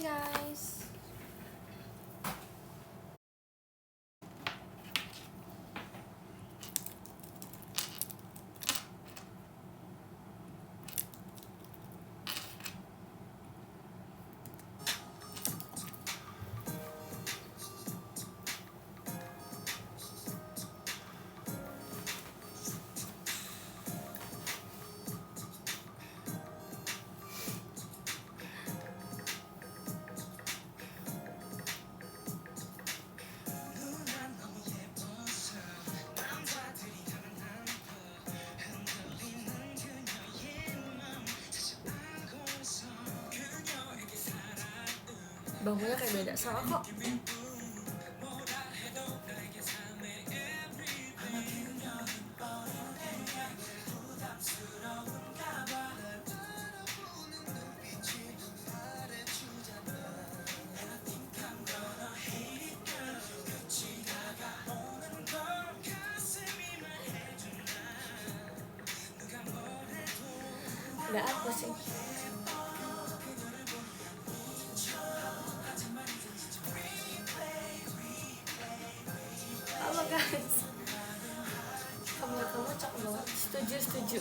guys. Bangkunya kayak beda sama kok. Ada apa sih? Halo guys. Kamu cakep banget. Setuju.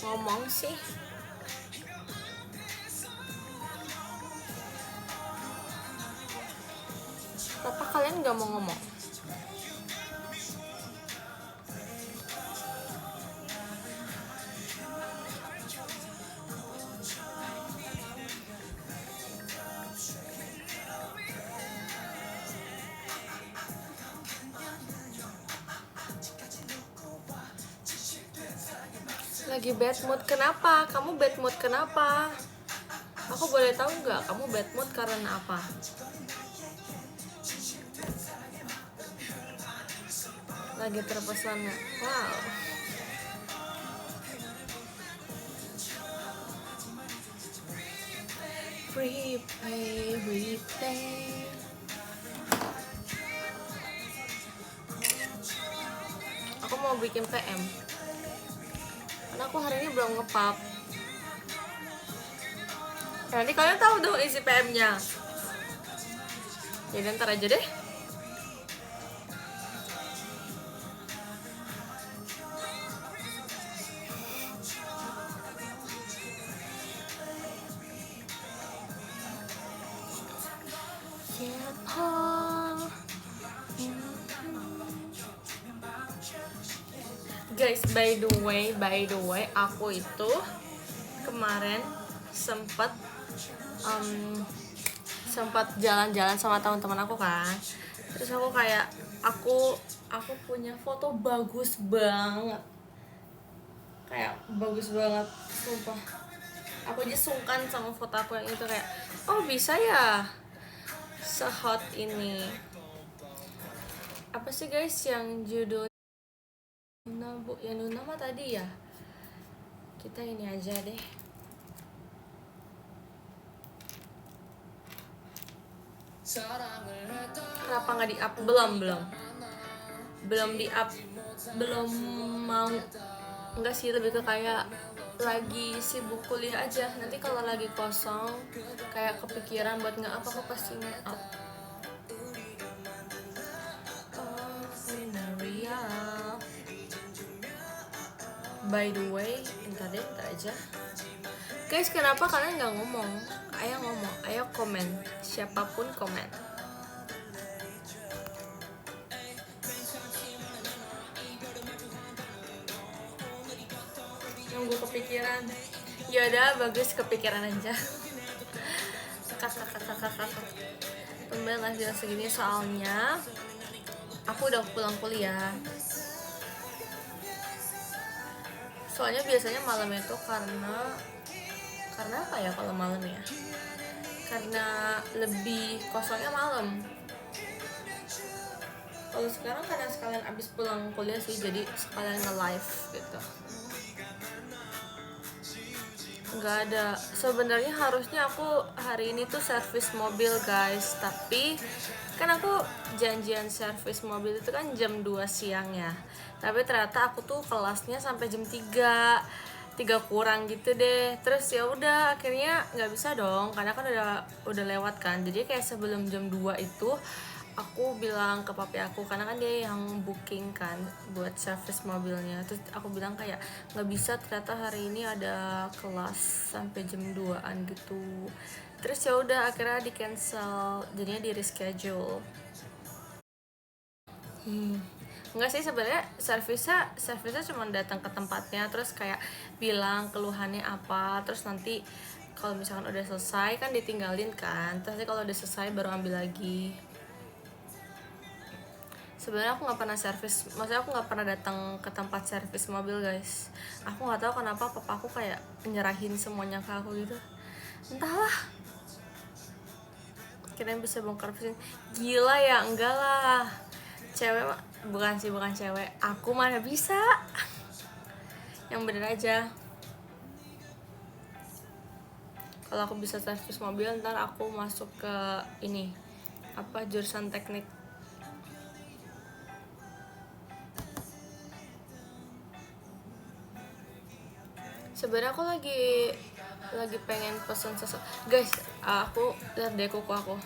Ngomong sih. Kenapa kalian gak mau ngomong? Lagi bad mood kenapa? Kamu bad mood kenapa? Aku boleh tahu nggak kamu bad mood karena apa? Lagi terpesona. Wow. Replay. Aku mau bikin PM. Karena aku hari ini belum nge-pub. Nanti kalian tahu dong isi PM-nya. Jadi ntar aja deh. Guys, by the way, aku itu kemarin sempat jalan-jalan sama teman-teman aku kan. Terus aku kayak aku punya foto bagus banget. Kayak bagus banget, sumpah. Aku aja sungkan sama foto aku yang itu kayak, oh bisa ya se-hot ini. Apa sih guys yang judul yang Nuna mah tadi ya? Kita ini aja deh. Kenapa nggak di up? Belum di up, belum mau. Enggak sih, lebih ke kayak lagi sibuk kuliah aja. Nanti kalau lagi kosong kayak kepikiran buat nge-up, aku pasti nge-up. By the way, entar aja. Guys, kenapa kalian nggak ngomong? Ayo ngomong, ayo komen. Siapapun komen. Nunggu kepikiran. Yaudah, bagus kepikiran aja. Kakak. Tumben lah jam segini soalnya aku udah pulang kuliah. Soalnya biasanya malam itu karena apa ya kalau malam ya, karena lebih kosongnya malam. Kalau sekarang karena sekalian abis pulang kuliah sih, jadi sekalian nge-live gitu. Nggak ada, sebenarnya harusnya aku hari ini tuh servis mobil guys, tapi kan aku janjian servis mobil itu kan jam 2 siang ya, tapi ternyata aku tuh kelasnya sampai jam 3 kurang gitu deh. Terus ya udah akhirnya nggak bisa dong, karena kan udah lewat kan. Jadi kayak sebelum jam 2 itu aku bilang ke papi aku, karena kan dia yang booking kan buat servis mobilnya. Terus aku bilang kayak nggak bisa, ternyata hari ini ada kelas sampai jam 2-an gitu. Terus ya udah akhirnya di cancel, jadinya di reschedule. Enggak sih, sebenarnya servisnya cuma datang ke tempatnya, terus kayak bilang keluhannya apa, terus nanti kalau misalkan udah selesai kan ditinggalin kan, terus nanti kalau udah selesai baru ambil lagi. Sebenarnya aku nggak pernah servis, maksudnya aku nggak pernah datang ke tempat servis mobil guys. Aku nggak tahu kenapa papa aku kayak nyerahin semuanya ke aku gitu, entahlah. Kirain bisa bongkar mesin, gila ya, enggak lah. Cewek bukan sih, bukan cewek, aku mana bisa. Yang bener aja. Kalau aku bisa servis mobil, ntar aku masuk ke ini apa, jurusan teknik. Sebenarnya aku lagi pengen pesen sesuatu guys. Aku lihat deh kuku aku,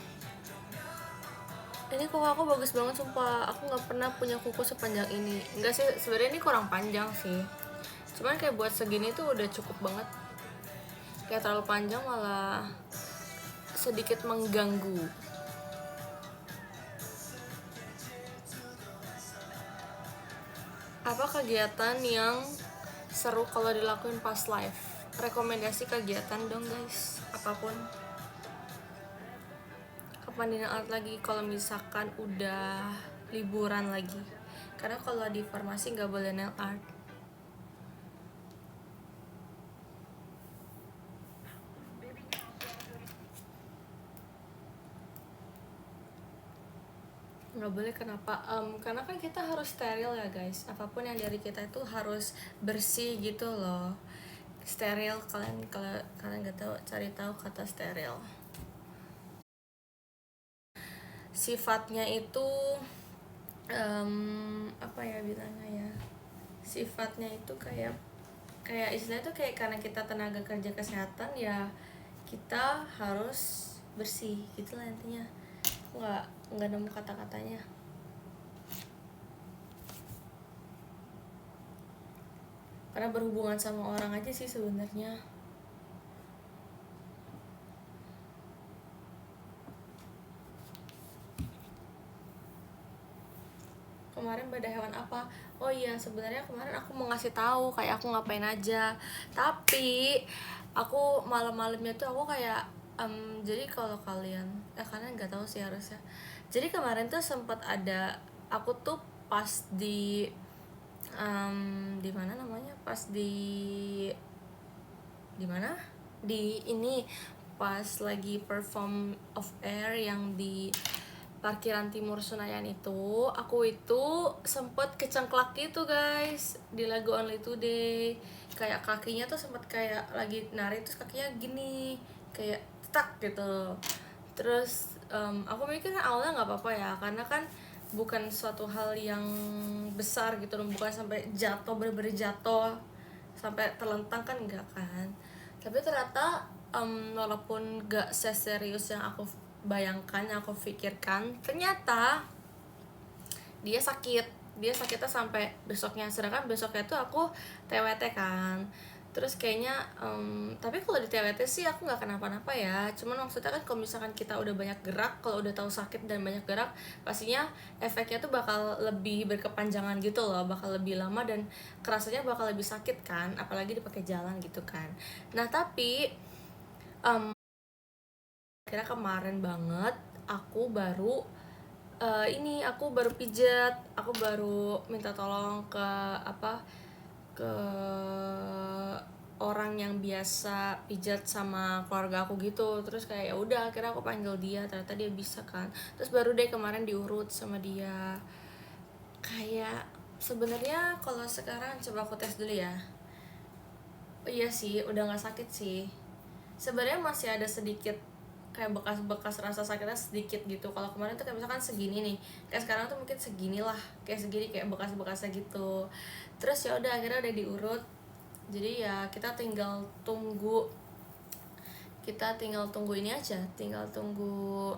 ini kuku aku bagus banget sumpah. Aku nggak pernah punya kuku sepanjang ini. Enggak sih, sebenarnya ini kurang panjang sih, cuman kayak buat segini tuh udah cukup banget. Kayak terlalu panjang malah sedikit mengganggu. Apa kegiatan yang seru kalau dilakuin pas live? Rekomendasi kegiatan dong guys, apapun. Kapan di art lagi kalau misalkan udah liburan lagi? Karena kalau di farmasi nggak boleh nail art. Nggak boleh, kenapa? Karena kan kita harus steril ya guys, apapun yang dari kita itu harus bersih gitu loh. Steril, kalau kalian nggak tahu, cari tahu kata steril. Sifatnya itu apa ya bilangnya ya, sifatnya itu kayak istilahnya tuh kayak karena kita tenaga kerja kesehatan ya, kita harus bersih gitu lah intinya. Nggak nemu kata-katanya. Karena berhubungan sama orang aja sih sebenarnya. Kemarin pada hewan apa? Oh iya, sebenarnya kemarin aku mau ngasih tahu kayak aku ngapain aja, tapi aku malam-malamnya tuh aku kayak jadi kalau kalian nggak tahu sih harusnya. Jadi kemarin tuh sempat ada, aku tuh pas di mana namanya, pas di mana, di ini, pas lagi perform of air yang di parkiran Timur Senayan itu, aku itu sempet kecengklak gitu guys di lagu Only Today. Kayak kakinya tuh sempet kayak lagi nari, terus kakinya gini kayak tak gitu. Terus aku mikir awalnya nggak apa-apa ya, karena kan bukan suatu hal yang besar gitu loh, bukan sampai jatuh, bener-bener jatuh sampai terlentang kan, enggak kan. Tapi ternyata walaupun gak seserius yang aku bayangkan, yang aku pikirkan, ternyata dia sakitnya sampai besoknya. Sedangkan besoknya tuh aku TWT kan. Terus kayaknya tapi kalau di TWT sih aku nggak kenapa-napa ya, cuman maksudnya kan kalau misalkan kita udah banyak gerak, kalau udah tahu sakit dan banyak gerak, pastinya efeknya tuh bakal lebih berkepanjangan gitu loh, bakal lebih lama dan kerasanya bakal lebih sakit kan, apalagi dipakai jalan gitu kan. Nah tapi kira kemarin banget aku baru aku baru pijat, aku baru minta tolong ke orang yang biasa pijat sama keluarga aku gitu. Terus kayak ya udah akhirnya aku panggil dia, ternyata dia bisa kan. Terus baru deh kemarin diurut sama dia. Kayak sebenarnya kalau sekarang coba aku tes dulu ya. Oh iya sih, udah nggak sakit sih. Sebenarnya masih ada sedikit kayak bekas-bekas rasa sakitnya sedikit gitu. Kalau kemarin tuh kayak misalkan segini nih, kayak sekarang tuh mungkin segini lah, kayak segini kayak bekas-bekasnya gitu. Terus ya udah akhirnya udah diurut. Jadi ya kita tinggal tunggu ini aja, tinggal tunggu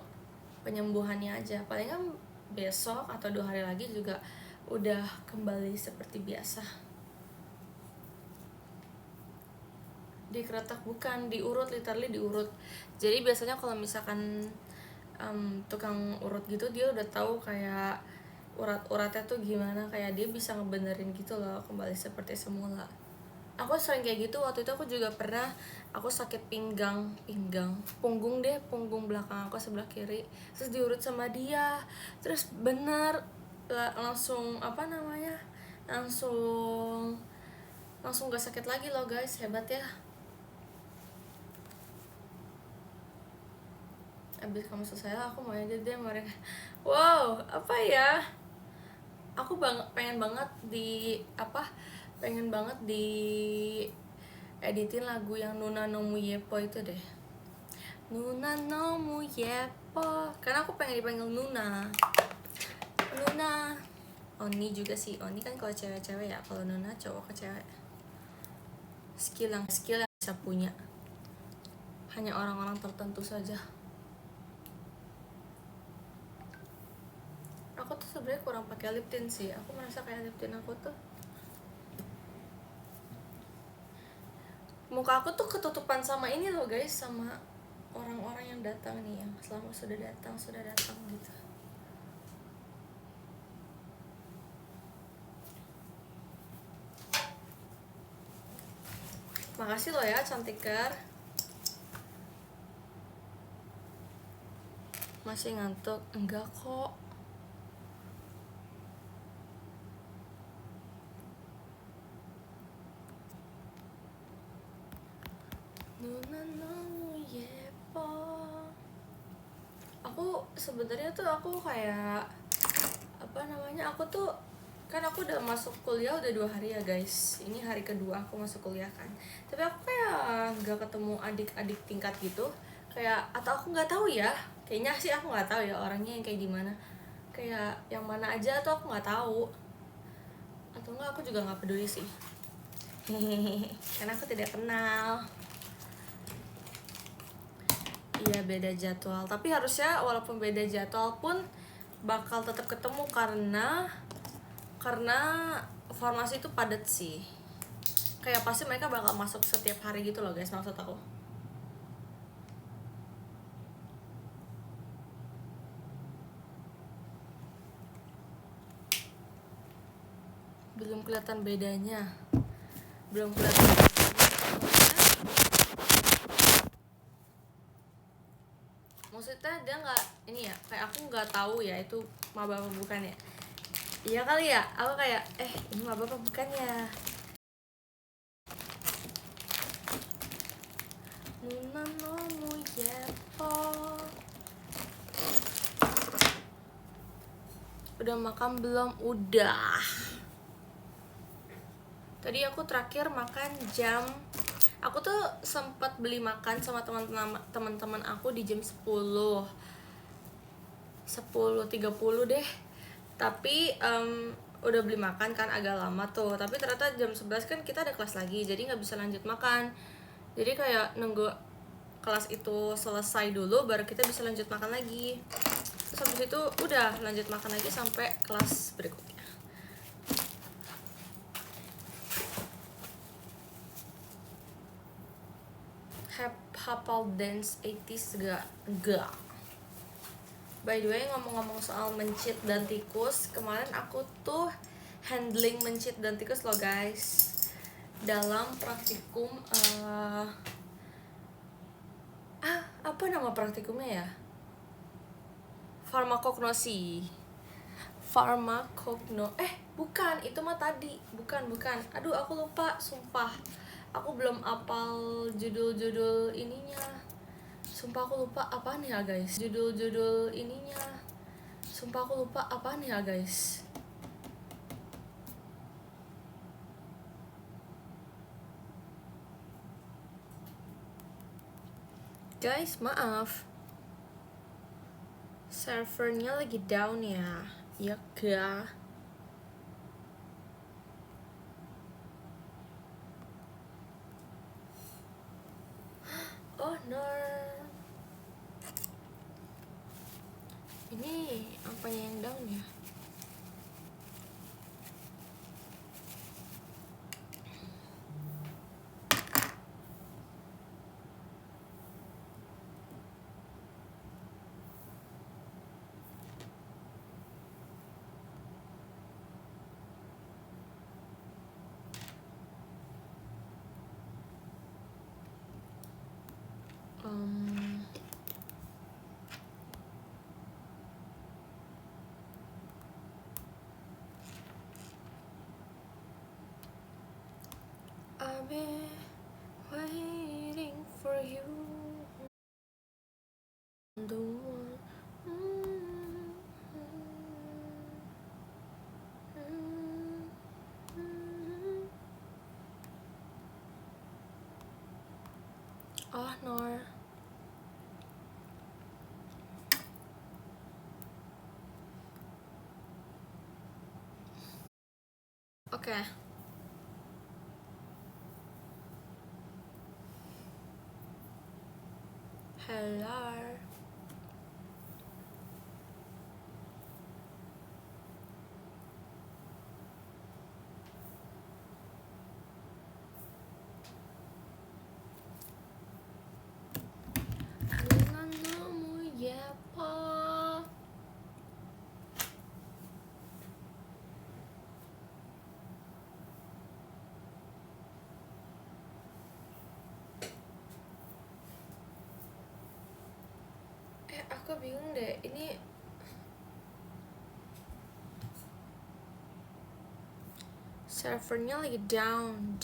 penyembuhannya aja. Paling kan besok atau 2 hari lagi juga udah kembali seperti biasa. Dikeretak bukan, diurut, literally diurut. Jadi biasanya kalau misalkan tukang urut gitu, dia udah tahu kayak urat-uratnya tuh gimana, kayak dia bisa ngebenerin gitu loh, kembali seperti semula. Aku sering kayak gitu. Waktu itu aku juga pernah, aku sakit punggung belakang aku sebelah kiri, terus diurut sama dia, terus bener langsung langsung gak sakit lagi loh guys, hebat ya. Abis kamu selesai lah, aku mau aja deh mereka. Wow, apa ya, aku pengen banget di editin lagu yang Nuna no Muyepo itu deh. Nuna no Muyepo, karena aku pengen dipanggil Nuna. Oni juga sih, Oni kan kalau cewek-cewek ya, kalau Nuna cowok ke cewek. Skill yang bisa punya hanya orang-orang tertentu saja. Aku tuh sebenarnya kurang pakai lip tint sih. Aku merasa kayak lip tint aku tuh, muka aku tuh ketutupan sama ini loh guys, sama orang-orang yang datang nih, yang selama sudah datang gitu. Makasih lo ya Cantiker. Masih ngantuk? Enggak kok. Aku sebenarnya tuh aku kayak aku tuh kan aku udah masuk kuliah udah 2 hari ya guys. Ini hari kedua aku masuk kuliah kan. Tapi aku kayak nggak ketemu adik-adik tingkat gitu. Kayak atau aku nggak tahu ya. Kayaknya sih aku nggak tahu ya orangnya yang kayak gimana. Kayak yang mana aja tuh aku nggak tahu. Atau enggak aku juga nggak peduli sih. Karena aku tidak kenal. Iya beda jadwal, tapi harusnya walaupun beda jadwal pun bakal tetap ketemu karena formasi itu padat sih. Kayak pasti mereka bakal masuk setiap hari gitu loh guys, maksud aku. Belum kelihatan bedanya. Maksudnya dia nggak ini ya, kayak aku nggak tahu ya itu maba apa bukan ya. Iya kali ya, aku kayak ini maba apa bukan ya. Nuna no Muyepo. Udah makan belum? Udah. Tadi aku terakhir makan aku tuh sempat beli makan sama teman-teman aku di jam 10:30 deh. Tapi udah beli makan kan agak lama tuh. Tapi ternyata jam 11 kan kita ada kelas lagi, jadi nggak bisa lanjut makan. Jadi kayak nunggu kelas itu selesai dulu baru kita bisa lanjut makan lagi. Terus habis itu udah lanjut makan lagi sampai kelas berikutnya. Hafal dance 80s enggak. By the way, ngomong-ngomong soal mencit dan tikus, kemarin aku tuh handling mencit dan tikus loh guys. Dalam praktikum apa nama praktikumnya ya? Farmakognosi. Bukan, itu mah tadi. Bukan. Aduh, aku lupa, sumpah. Aku belum apal judul-judul ininya. Sumpah aku lupa apaan ya guys. Judul-judul ininya. Sumpah aku lupa apaan ya guys. Guys, maaf. Servernya lagi down ya. Ya ga. Oh no. Ini apanya yang down ya? I've been waiting for you. The one. Oh no. Okay. Hello. Nanamu yepa. Aku bingung deh. Ini servernya lagi down.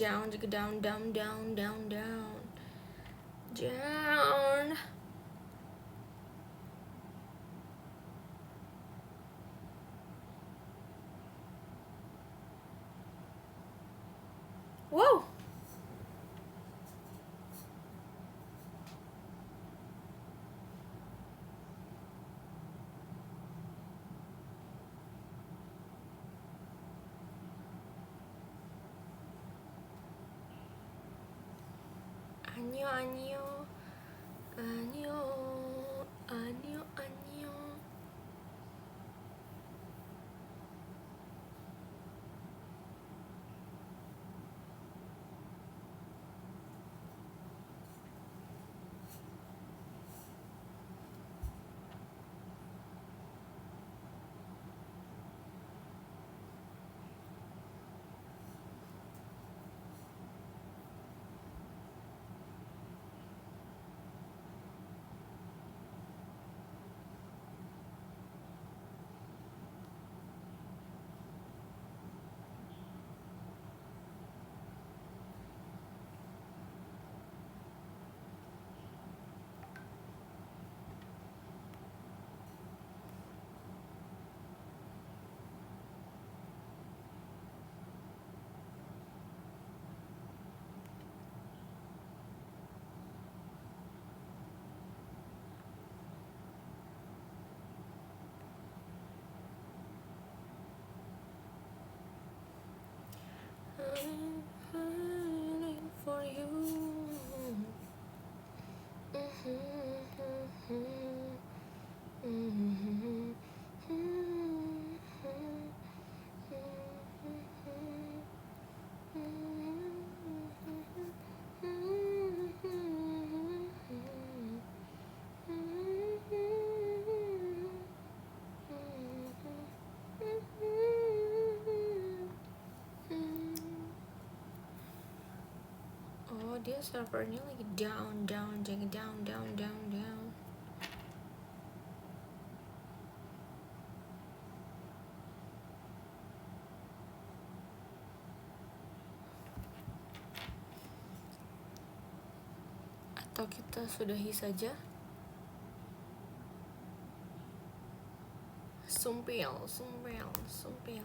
Wow. Annyeong, annyeong. Annyeong, annyeong, annyeong. I'm waiting for you. Oh, dia servernya lagi down. Atau kita sudahi saja? Sumpil.